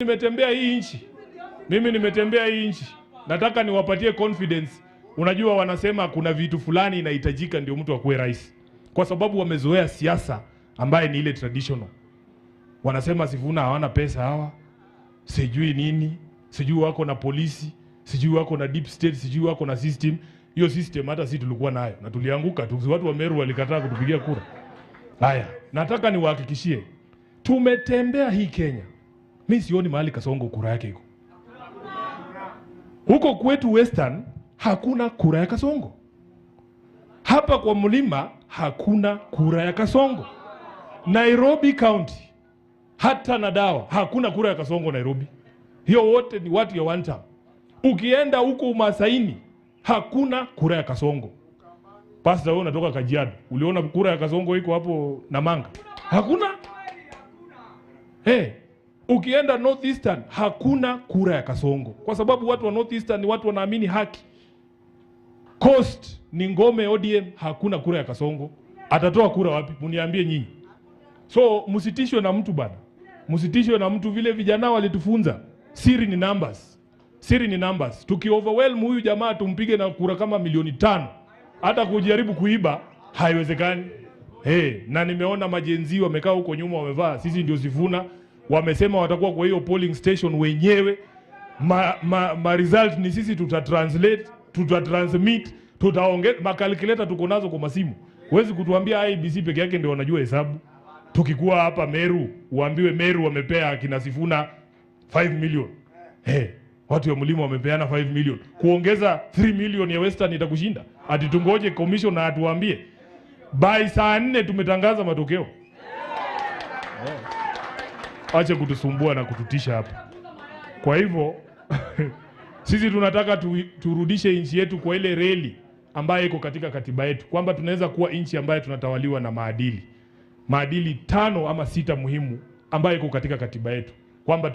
Nimetembea hii nchi. Mimi nimetembea hii nchi. Nataka niwapatie confidence. Unajua wanasema kuna vitu fulani inahitajika ndio mtu akuwe rais. Kwa sababu wamezoea siasa ambaye ni ile traditional. Wanasema Sifuna hawana pesa hawa. Sijui nini, sijui wako na polisi, sijui wako na deep state, sijui wako na system. Hiyo system hata sisi tulikuwa nayo na tulianguka tu. Watu wa Meru walikataa kutupigia kura. Haya, nataka niwahakikishie tumetembea hii Kenya. Mimi sioni mahali Kasongo kura yake iko. Huko kwetu Western hakuna kura ya Kasongo. Hapa kwa mlima hakuna kura ya Kasongo. Nairobi County hata na dawa hakuna kura ya Kasongo Nairobi. Hiyo wote ni watu ya one term. Ukienda huko Umasaini hakuna kura ya Kasongo. Pastor wewe unatoka Kajiado, uliona kura ya Kasongo iko hapo Namanga? Hakuna. Ukienda North Eastern hakuna kura ya Kasongo. Kwa sababu watu wa North Eastern ni watu wanaamini haki. Coast ni ngome ODM, hakuna kura ya Kasongo. Atatoa kura wapi? Muniambie nyinyi. So msitishwe na mtu bana. Msitishwe na mtu, vile vijana walitufunza. Siri ni numbers. Siri ni numbers. Tukioverwhelm huyu jamaa tumpige na kura kama milioni 5. Hata kujaribu kuiba haiwezekani. Na nimeona majenzi wamekaa huko nyuma wamevaa sisi ndio Sifuna, wamesema watakuwa kwa hiyo polling station wenyewe. Result ni sisi tutatranslate, tutatransmit, tutaongeza makalculator tuko nazo kwa masimu. Huwezi kutuambia IBC peke yake ndio wanajua hesabu. Tukikuwa hapa Meru, uambiwe Meru wamepea akina Sifuna 5 million. Watu wa mlima wamepeana 5 million. Kuongeza 3 million ya Western itakushinda. Ati tungoje commission na atuambie. By saa 4 tumetangaza matokeo. Acha kutusumbua na kututisha hapa. Kwa hivyo sisi tunataka turudishe nchi yetu kwa ile reli ambayo iko katika katiba yetu, kwamba tunaweza kuwa nchi ambayo tunatawaliwa na maadili 5 ama 6 muhimu ambayo iko katika katiba yetu, kwamba